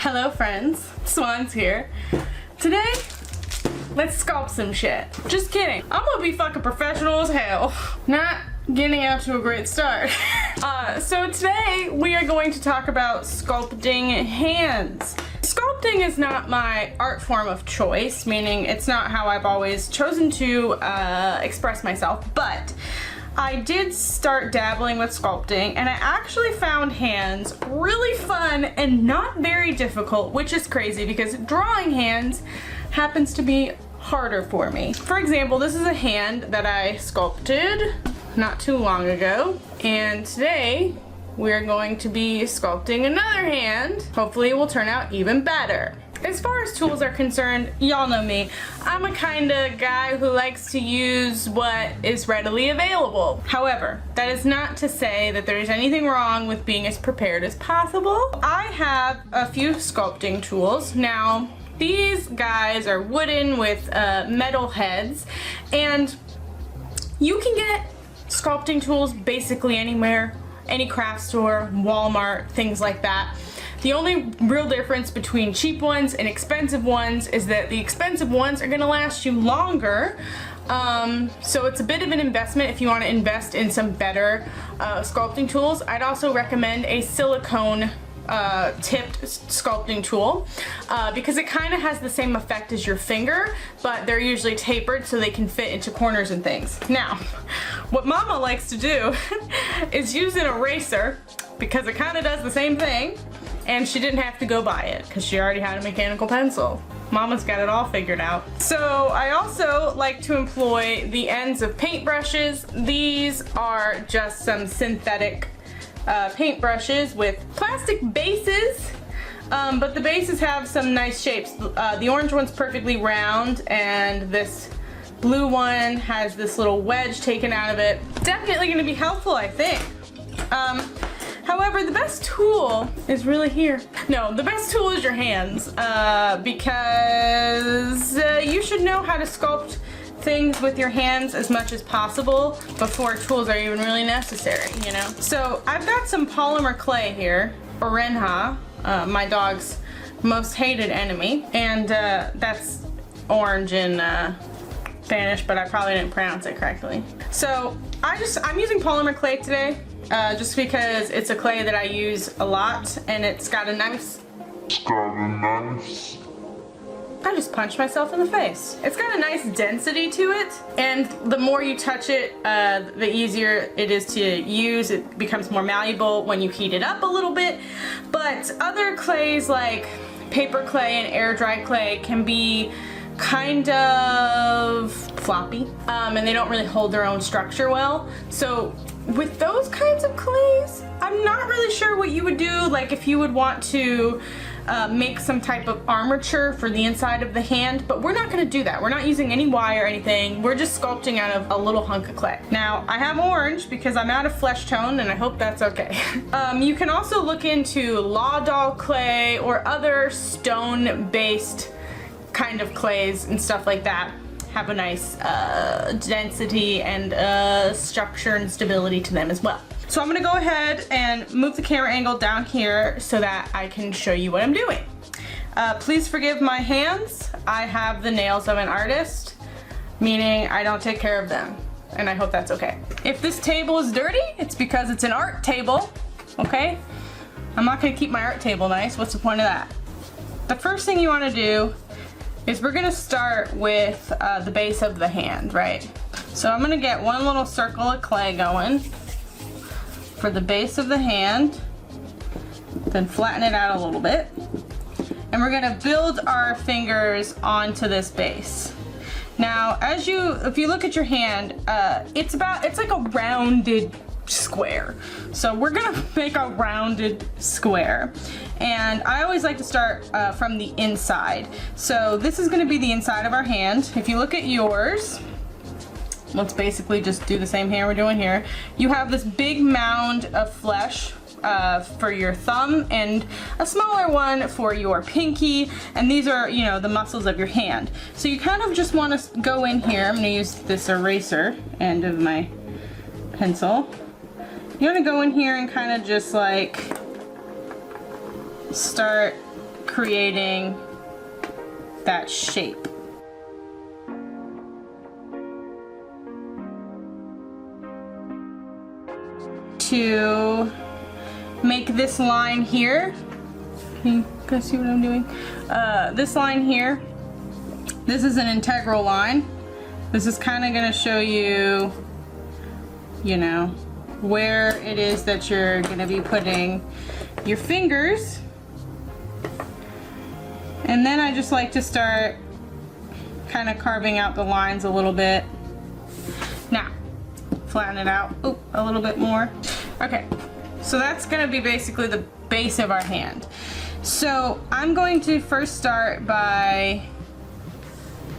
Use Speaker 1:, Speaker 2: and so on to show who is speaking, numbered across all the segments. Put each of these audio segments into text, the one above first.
Speaker 1: Hello friends, Swandzz here. Today, let's sculpt some shit. Just kidding. I'm gonna be fucking professional as hell. Not getting out to a great start. So today we are going to talk about sculpting hands. Sculpting is not my art form of choice, meaning it's not how I've always chosen to express myself, but I did start dabbling with sculpting and I actually found hands really fun and not very difficult, which is crazy because drawing hands happens to be harder for me. For example, this is a hand that I sculpted not too long ago, and today we're going to be sculpting another hand. Hopefully it will turn out even better. As far as tools are concerned, y'all know me. I'm a kind of guy who likes to use what is readily available. However, that is not to say that there's anything wrong with being as prepared as possible. I have a few sculpting tools. Now, these guys are wooden with metal heads, and you can get sculpting tools basically anywhere, any craft store, Walmart, things like that. The only real difference between cheap ones and expensive ones is that the expensive ones are gonna last you longer. So it's a bit of an investment if you want to invest in some better sculpting tools. I'd also recommend a silicone tipped sculpting tool because it kind of has the same effect as your finger, but they're usually tapered so they can fit into corners and things. Now, what Mama likes to do is use an eraser because it kind of does the same thing, and she didn't have to go buy it because she already had a mechanical pencil. Mama's got it all figured out. So I also like to employ the ends of paintbrushes. These are just some synthetic paintbrushes with plastic bases, but the bases have some nice shapes. The orange one's perfectly round, and this blue one has this little wedge taken out of it. Definitely gonna be helpful, I think. However, the best tool is really here. No, the best tool is your hands, because you should know how to sculpt things with your hands as much as possible before tools are even really necessary, you know? So I've got some polymer clay here, orenha, my dog's most hated enemy, and that's orange in Spanish, but I probably didn't pronounce it correctly. So I'm using polymer clay today, just because it's a clay that I use a lot, and it's got a nice... I just punched myself in the face. It's got a nice density to it, and the more you touch it, the easier it is to use. It becomes more malleable when you heat it up a little bit. But other clays like paper clay and air dry clay can be kind of floppy, and they don't really hold their own structure well. So with those kinds of clays, I'm not really sure what you would do, like if you would want to make some type of armature for the inside of the hand, but we're not going to do that. We're not using any wire or anything. We're just sculpting out of a little hunk of clay. Now, I have orange because I'm out of flesh tone, and I hope that's okay. You can also look into law doll clay or other stone-based kind of clays and stuff like that. Have a nice density and structure and stability to them as well. So I'm gonna go ahead and move the camera angle down here so that I can show you what I'm doing. Please forgive my hands. I have the nails of an artist, meaning I don't take care of them, and I hope that's okay. If this table is dirty, it's because it's an art table, okay? I'm not gonna keep my art table nice. What's the point of that? The first thing you wanna do is we're gonna start with the base of the hand, right? So I'm gonna get one little circle of clay going for the base of the hand, then flatten it out a little bit, and we're gonna build our fingers onto this base. Now, if you look at your hand, it's like a rounded square. So we're gonna make a rounded square, and I always like to start from the inside. So this is gonna be the inside of our hand. If you look at yours, let's basically just do the same hand we're doing here. You have this big mound of flesh for your thumb and a smaller one for your pinky, and these are, you know, the muscles of your hand. So you kind of just want to go in here. I'm going to use this eraser end of my pencil. You want to go in here and kind of just like start creating that shape. To make this line here, you guys see what I'm doing? This line here, this is an integral line. This is kind of going to show you, you know, where it is that you're going to be putting your fingers. And then I just like to start kind of carving out the lines a little bit. Now, flatten it out a little bit more. Okay, so that's going to be basically the base of our hand. So I'm going to first start by,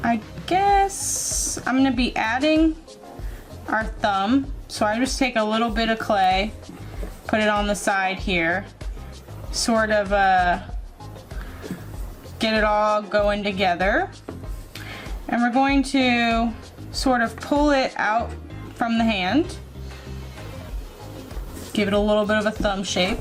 Speaker 1: I guess, I'm going to be adding our thumb. So I just take a little bit of clay, put it on the side here, sort of get it all going together. And we're going to sort of pull it out from the hand. Give it a little bit of a thumb shape.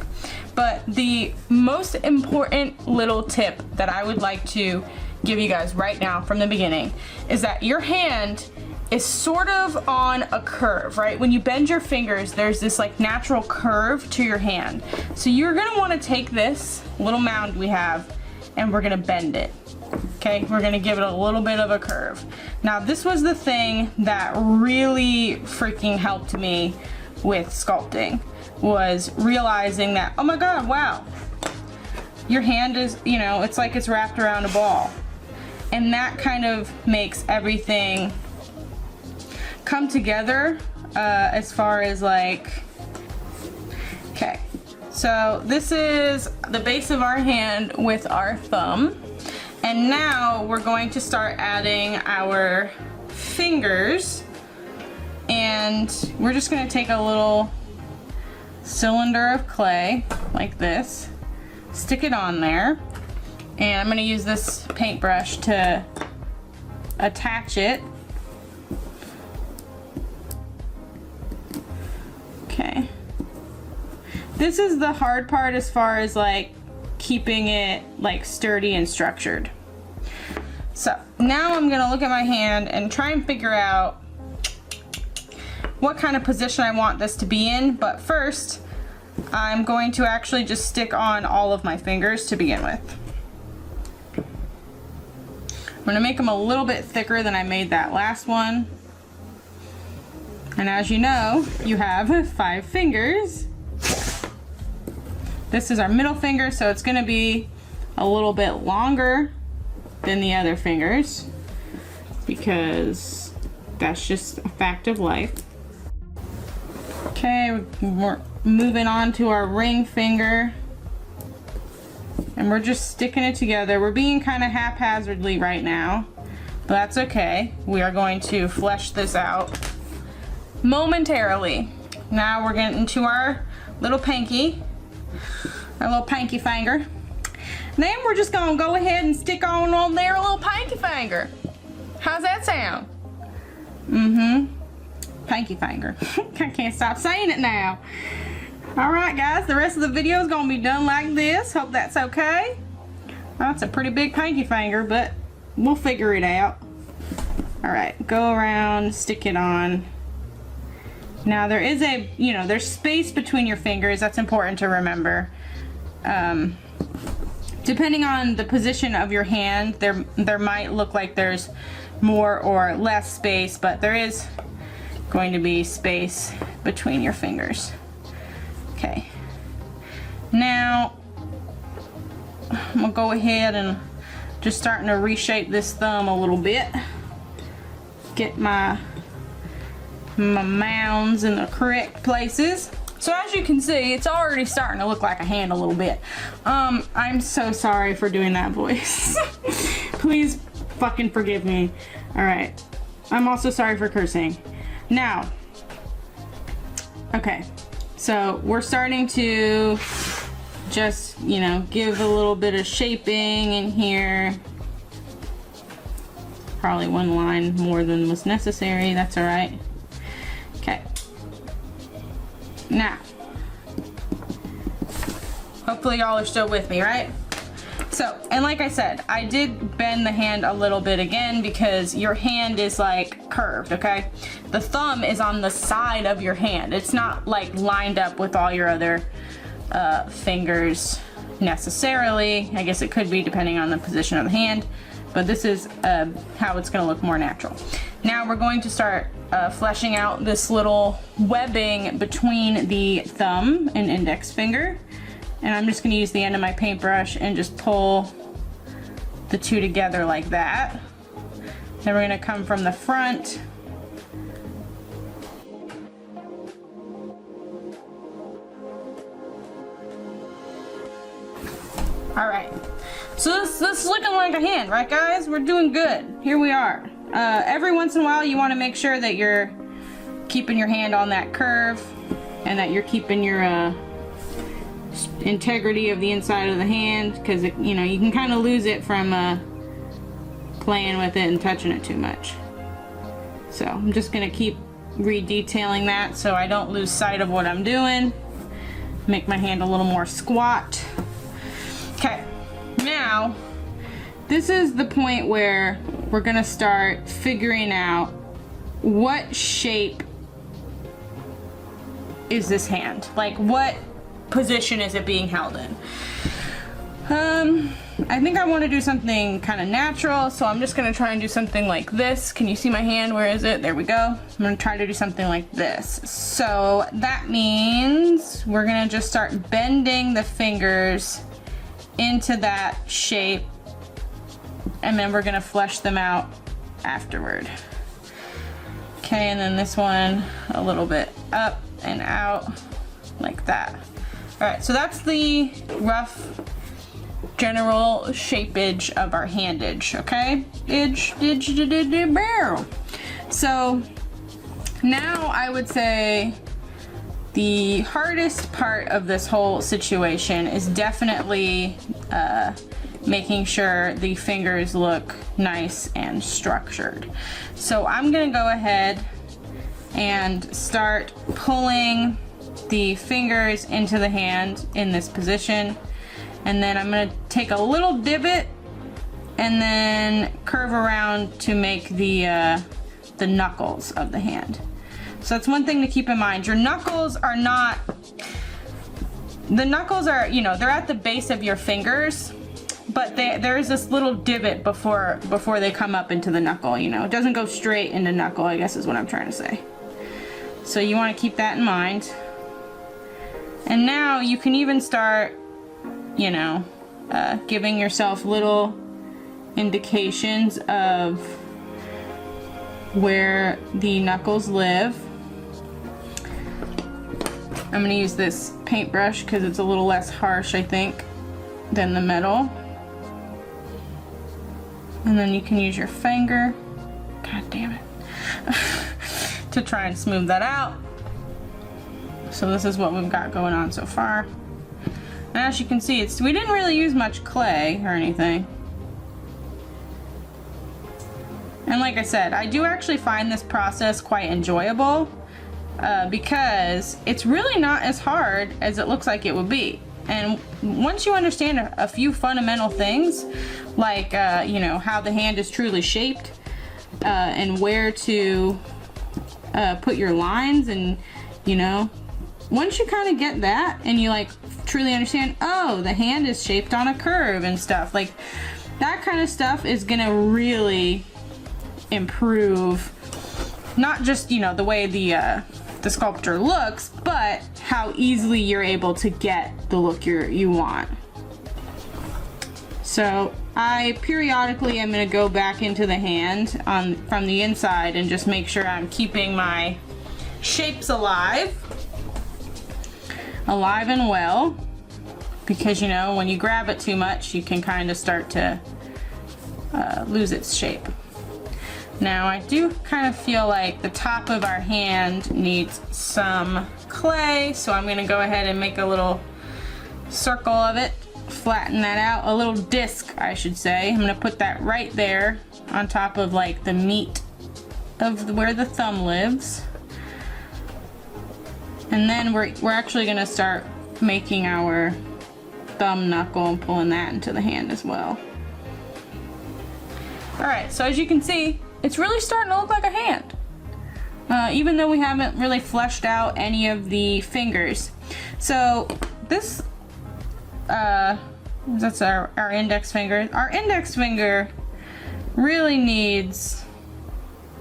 Speaker 1: But the most important little tip that I would like to give you guys right now from the beginning is that your hand is sort of on a curve, right? When you bend your fingers, there's this like natural curve to your hand. So you're gonna wanna take this little mound we have and we're gonna bend it. Okay, we're gonna give it a little bit of a curve. Now this was the thing that really freaking helped me with sculpting, was realizing that, oh my God, wow, your hand is, you know, it's like it's wrapped around a ball. And that kind of makes everything come together as far as like, okay. So this is the base of our hand with our thumb. And now we're going to start adding our fingers. And we're just gonna take a little cylinder of clay like this, stick it on there, and I'm gonna use this paintbrush to attach it. Okay. This is the hard part as far as like keeping it like sturdy and structured. So now I'm gonna look at my hand and try and figure out what kind of position I want this to be in, but first I'm going to actually just stick on all of my fingers to begin with. I'm gonna make them a little bit thicker than I made that last one. And as you know, you have 5 fingers. This is our middle finger, so it's gonna be a little bit longer than the other fingers because that's just a fact of life. Okay, we're moving on to our ring finger. And we're just sticking it together. We're being kind of haphazardly right now, but that's okay. We are going to flesh this out momentarily. Now we're getting to our little pinky, our little pinky finger. Then we're just gonna go ahead and stick on there a little pinky finger. How's that sound? Pinky finger. I can't stop saying it now. All right, guys, the rest of the video is gonna be done like this. Hope that's okay. That's a pretty big pinky finger, but we'll figure it out. All right, go around, stick it on. Now there is a, you know, there's space between your fingers. That's important to remember. Depending on the position of your hand, there might look like there's more or less space, but there is going to be space between your fingers. Okay. Now I'm gonna go ahead and just starting to reshape this thumb a little bit. Get my mounds in the correct places. So as you can see, it's already starting to look like a hand a little bit. I'm so sorry for doing that voice. Please fucking forgive me. All right. I'm also sorry for cursing. Now, okay. So we're starting to just, you know, give a little bit of shaping in here. Probably one line more than was necessary. That's all right. Okay. Now, hopefully y'all are still with me, right? So, and like I said, I did bend the hand a little bit again because your hand is like curved, okay? The thumb is on the side of your hand. It's not like lined up with all your other fingers necessarily. I guess it could be depending on the position of the hand, but this is how it's gonna look more natural. Now we're going to start fleshing out this little webbing between the thumb and index finger. And I'm just gonna use the end of my paintbrush and just pull the two together like that. Then we're gonna come from the front. All right, so this is looking like a hand, right guys? We're doing good, here we are. Every once in a while you wanna make sure that you're keeping your hand on that curve and that you're keeping your integrity of the inside of the hand, because you know, you can kind of lose it from playing with it and touching it too much. So I'm just gonna keep re-detailing that so I don't lose sight of what I'm doing. Make my hand a little more squat. Okay, now this is the point where we're gonna start figuring out what shape is this hand, like what position is it being held in. I think I want to do something kind of natural, so I'm just going to try and do something like this. Can you see my hand? Where is it? There we go. I'm going to try to do something like this. So that means we're going to just start bending the fingers into that shape, and then we're going to flesh them out afterward. Okay, and then this one a little bit up and out like that. Alright, so that's the rough general shapeage of our handage, okay? So now I would say the hardest part of this whole situation is definitely making sure the fingers look nice and structured. So I'm gonna go ahead and start pulling the fingers into the hand in this position, and then I'm going to take a little divot and then curve around to make the knuckles of the hand. So that's one thing to keep in mind. Your knuckles are not, the knuckles are, you know, they're at the base of your fingers, but there is this little divot before they come up into the knuckle, you know. It doesn't go straight into knuckle, I guess is what I'm trying to say. So you want to keep that in mind. And now you can even start, you know, giving yourself little indications of where the knuckles live. I'm going to use this paintbrush because it's a little less harsh, I think, than the metal. And then you can use your finger, god damn it, to try and smooth that out. So this is what we've got going on so far. And as you can see, we didn't really use much clay or anything. And like I said, I do actually find this process quite enjoyable because it's really not as hard as it looks like it would be. And once you understand a few fundamental things, like you know, how the hand is truly shaped and where to put your lines, and you know, once you kind of get that and you like truly understand, oh, the hand is shaped on a curve and stuff, like that kind of stuff is gonna really improve not just, you know, the way the sculpture looks, but how easily you're able to get the look you want. So I periodically am going to go back into the hand from the inside and just make sure I'm keeping my shapes alive and well, because you know, when you grab it too much, you can kind of start to lose its shape. Now I do kind of feel like the top of our hand needs some clay, so I'm going to go ahead and make a little circle of it, flatten that out, a little disc I should say. I'm going to put that right there on top of like the meat of where the thumb lives. And then we're actually going to start making our thumb knuckle and pulling that into the hand as well. Alright, so as you can see, it's really starting to look like a hand. Even though we haven't really fleshed out any of the fingers. So this, that's our index finger. Our index finger really needs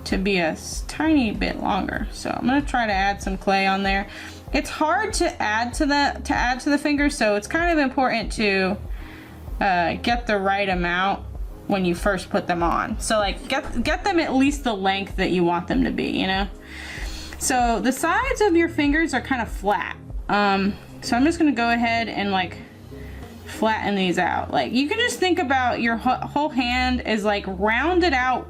Speaker 1: to be a tiny bit longer. So I'm gonna try to add some clay on there. It's hard to add to the fingers, so it's kind of important to get the right amount when you first put them on. So like get them at least the length that you want them to be, you know? So the sides of your fingers are kind of flat. So I'm just gonna go ahead and like flatten these out. Like you can just think about your whole hand as like rounded out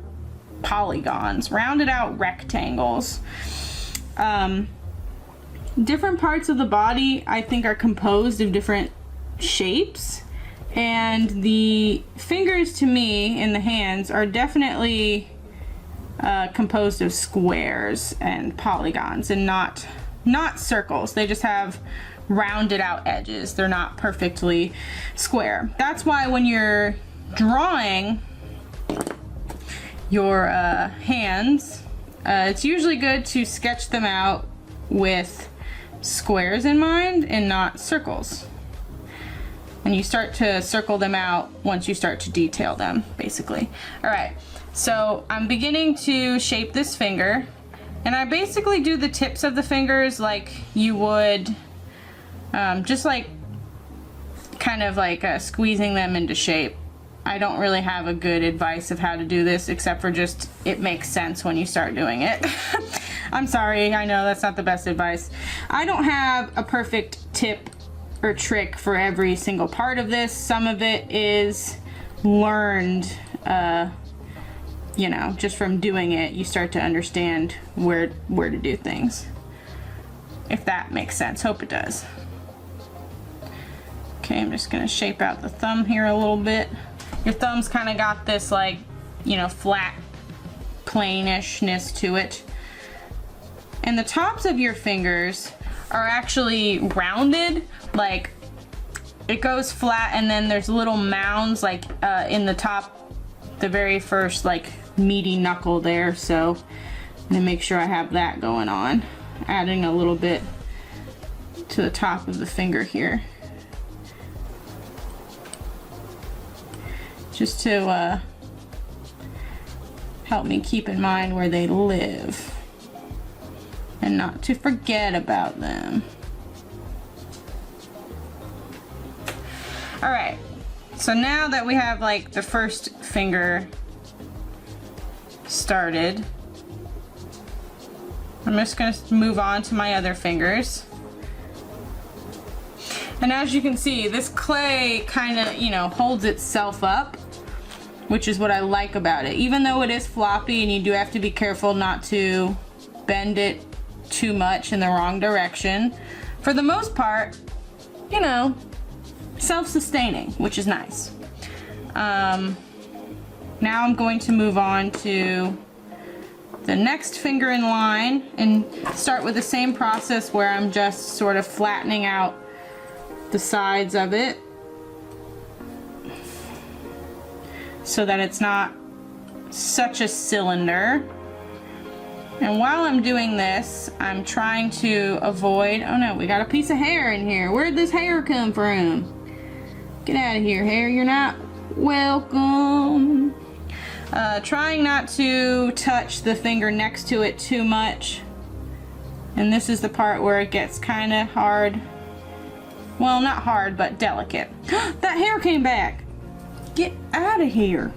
Speaker 1: polygons, rounded out rectangles. Different parts of the body I think are composed of different shapes, and the fingers to me in the hands are definitely composed of squares and polygons and not circles. They just have rounded out edges. They're not perfectly square. That's why when you're drawing your hands, it's usually good to sketch them out with squares in mind and not circles. And you start to circle them out once you start to detail them, basically. All right, so I'm beginning to shape this finger, and I basically do the tips of the fingers like you would, just like kind of like squeezing them into shape. I don't really have a good advice of how to do this, except for just it makes sense when you start doing it. I'm sorry, I know that's not the best advice. I don't have a perfect tip or trick for every single part of this. Some of it is learned, you know, just from doing it. You start to understand where to do things, if that makes sense. Hope it does. Okay, I'm just gonna shape out the thumb here a little bit. Your thumb's kind of got this like, you know, flat plainishness to it. And the tops of your fingers are actually rounded, like it goes flat and then there's little mounds like in the top, the very first like meaty knuckle there. So I'm gonna make sure I have that going on, adding a little bit to the top of the finger here, just to help me keep in mind where they live and not to forget about them. All right, so now that we have like the first finger started, I'm just gonna move on to my other fingers. And as you can see, this clay kind of, you know, holds itself up, which is what I like about it. Even though it is floppy and you do have to be careful not to bend it too much in the wrong direction, for the most part, you know, self-sustaining, which is nice. Now I'm going to move on to the next finger in line and start with the same process where I'm just sort of flattening out the sides of it so that it's not such a cylinder. And while I'm doing this, I'm trying to avoid, oh no, we got a piece of hair in here. Where'd this hair come from? Get out of here, hair, you're not welcome. Trying not to touch the finger next to it too much. And this is the part where it gets kind of hard. Well, not hard, but delicate. That hair came back. Get out of here.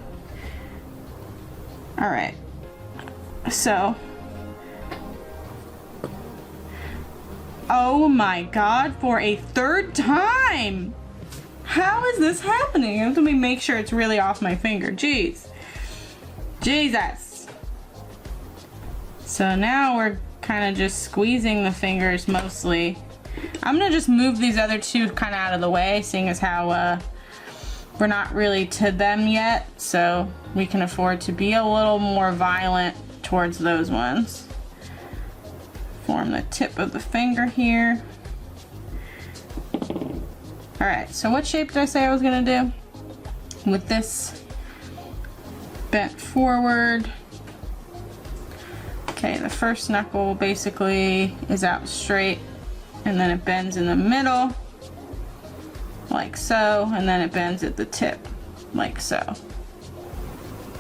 Speaker 1: All right, so. Oh my God, for a third time. How is this happening? Let me make sure it's really off my finger. Jeez. Jesus. So now we're kind of just squeezing the fingers mostly. I'm gonna just move these other two kind of out of the way, seeing as how we're not really to them yet, so we can afford to be a little more violent towards those ones. Form the tip of the finger here. Alright, so what shape did I say I was gonna do? With this bent forward. Okay, the first knuckle basically is out straight, and then it bends in the middle, like so, and then it bends at the tip, like so.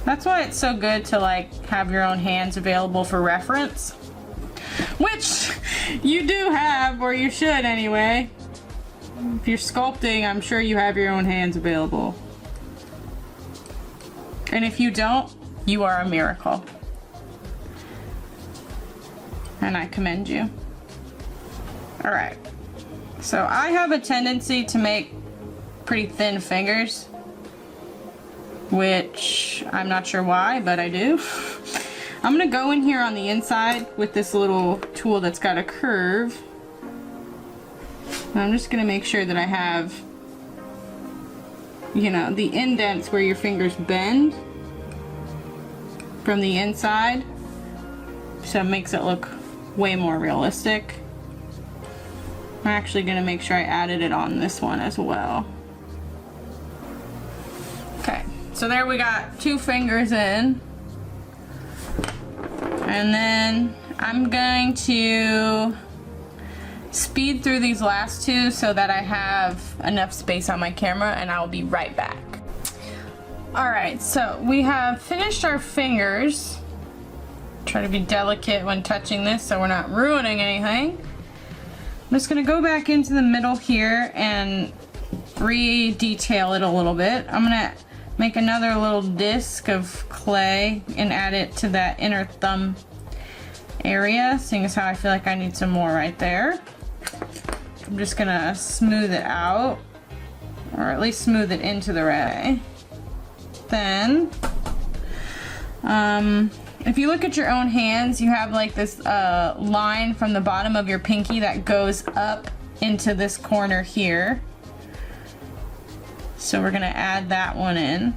Speaker 1: That's why it's so good to like have your own hands available for reference, which you do have, or you should anyway. If you're sculpting, I'm sure you have your own hands available. And if you don't, you are a miracle. And I commend you. Alright. So I have a tendency to make pretty thin fingers, which I'm not sure why, but I do. I'm gonna go in here on the inside with this little tool that's got a curve. And I'm just gonna make sure that I have, you know, the indents where your fingers bend from the inside. So it makes it look way more realistic. I'm actually gonna make sure I added it on this one as well. Okay, so there we got 2 fingers in. And then I'm going to speed through these last 2 so that I have enough space on my camera, and I'll be right back. Alright, so we have finished our fingers. Try to be delicate when touching this so we're not ruining anything. I'm just going to go back into the middle here and re-detail it a little bit. I'm going to make another little disc of clay and add it to that inner thumb area, seeing as how I feel like I need some more right there. I'm just going to smooth it out, or at least smooth it into the ray. Then, if you look at your own hands, you have like this line from the bottom of your pinky that goes up into this corner here. So we're gonna add that one in.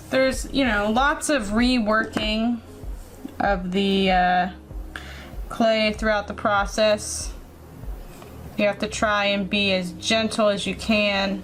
Speaker 1: There's, you know, lots of reworking of the clay throughout the process. You have to try and be as gentle as you can.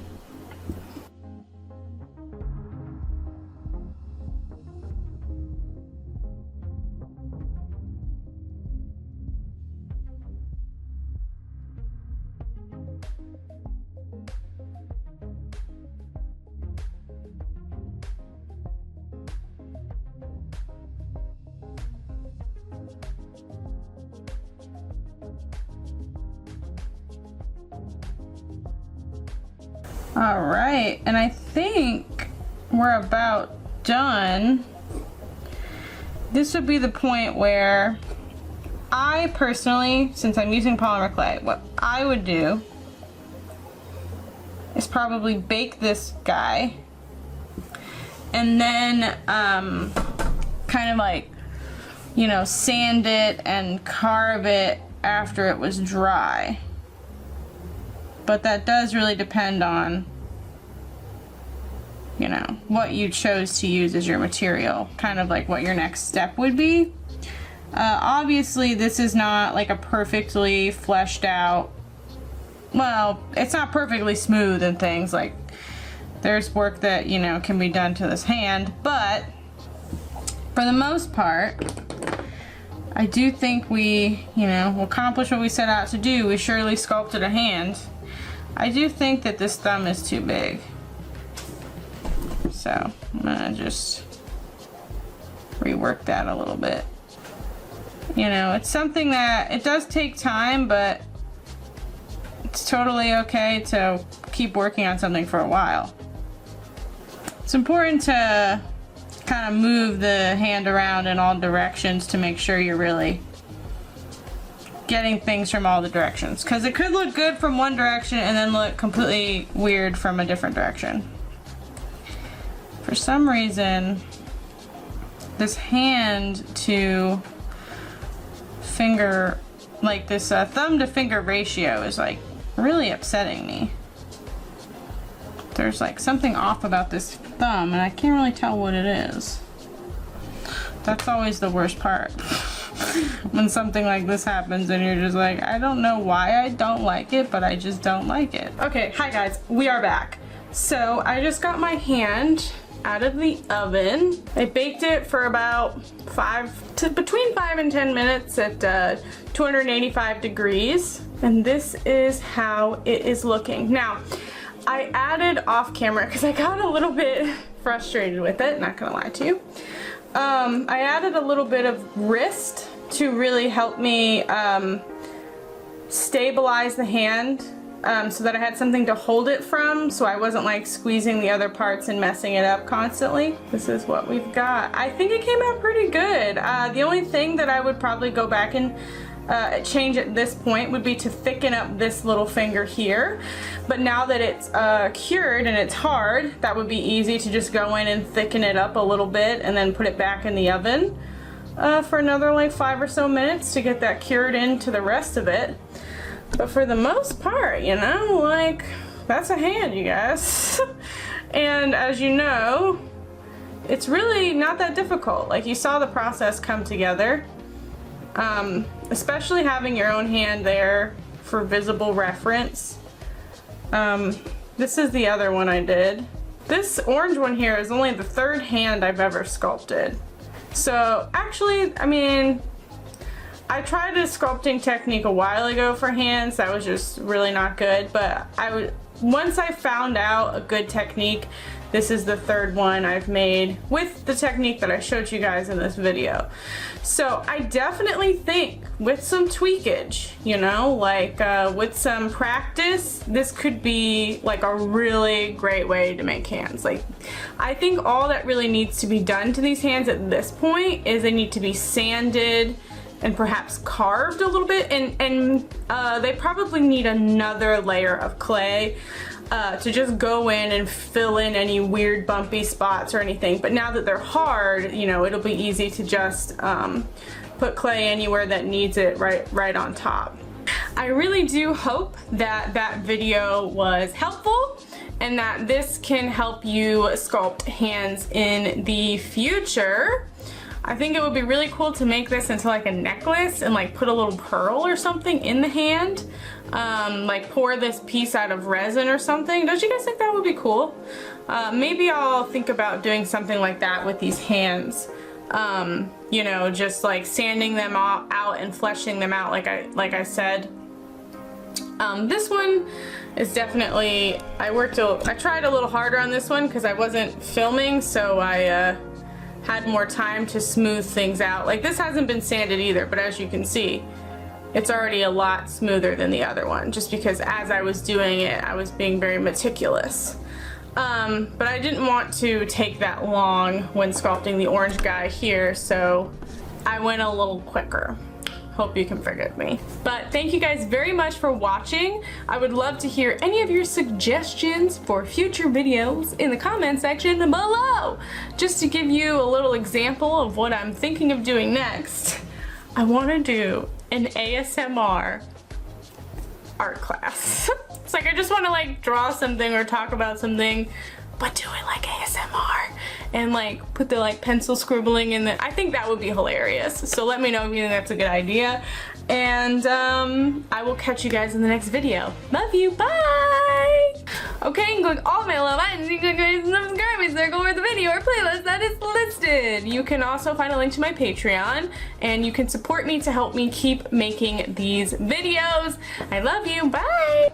Speaker 1: All right, and I think we're about done. This would be the point where I personally, since I'm using polymer clay, what I would do is probably bake this guy and then kind of like, you know, sand it and carve it after it was dry. But that does really depend on, you know, what you chose to use as your material, kind of like what your next step would be. Obviously this is not like a perfectly fleshed out, well, it's not perfectly smooth and things like, there's work that, you know, can be done to this hand, but for the most part, I do think we, you know, will accomplish what we set out to do. We surely sculpted a hand. I do think that this thumb is too big. So I'm gonna just rework that a little bit. You know, it's something that, it does take time, but it's totally okay to keep working on something for a while. It's important to kind of move the hand around in all directions to make sure you're really getting things from all the directions, because it could look good from one direction and then look completely weird from a different direction. For some reason, this hand to finger, like this thumb to finger ratio is like really upsetting me. There's like something off about this thumb and I can't really tell what it is. That's always the worst part. When something like this happens and you're just like, I don't know why I don't like it, but I just don't like it. Okay, hi guys, we are back. So I just got my hand out of the oven. I baked it for about between 5 and 10 minutes at 285 degrees. And this is how it is looking. Now, I added off camera because I got a little bit frustrated with it, not gonna lie to you. I added a little bit of wrist to really help me stabilize the hand so that I had something to hold it from, so I wasn't like squeezing the other parts and messing it up constantly. This is what we've got. I think it came out pretty good. The only thing that I would probably go back and change at this point would be to thicken up this little finger here. But now that it's cured and it's hard, that would be easy to just go in and thicken it up a little bit and then put it back in the oven for another like 5 or so minutes to get that cured into the rest of it. But for the most part, you know, like, that's a hand, you guys. And as you know, it's really not that difficult. Like, you saw the process come together. Especially having your own hand there for visible reference. This is the other one I did. This orange one here is only the 3rd hand I've ever sculpted. So actually, I mean, I tried a sculpting technique a while ago for hands that was just really not good, but once I found out a good technique, this is the 3rd one I've made with the technique that I showed you guys in this video. So I definitely think with some tweakage, you know, like with some practice, this could be like a really great way to make hands. Like, I think all that really needs to be done to these hands at this point is they need to be sanded and perhaps carved a little bit, and they probably need another layer of clay to just go in and fill in any weird bumpy spots or anything. But now that they're hard, you know, it'll be easy to just put clay anywhere that needs it right on top. I really do hope that that video was helpful and that this can help you sculpt hands in the future. I think it would be really cool to make this into like a necklace and like put a little pearl or something in the hand. Like pour this piece out of resin or something. Don't you guys think that would be cool? Maybe I'll think about doing something like that with these hands. You know, just like sanding them out and fleshing them out like I said. This one is definitely, I tried a little harder on this one because I wasn't filming, so I had more time to smooth things out. Like, this hasn't been sanded either, but as you can see, it's already a lot smoother than the other one, just because as I was doing it, I was being very meticulous. But I didn't want to take that long when sculpting the orange guy here, so I went a little quicker. Hope you can forgive me. But thank you guys very much for watching. I would love to hear any of your suggestions for future videos in the comment section below. Just to give you a little example of what I'm thinking of doing next, I want to do an ASMR art class. It's like I just want to like draw something or talk about something, but do it like ASMR and like put the like pencil scribbling in the, I think that would be hilarious. So let me know if you think that's a good idea, and I will catch you guys in the next video. Love you, bye! Okay, and click all my little buttons. You can click the subscribe circle where the video or playlist that is listed. You can also find a link to my Patreon, and you can support me to help me keep making these videos. I love you. Bye!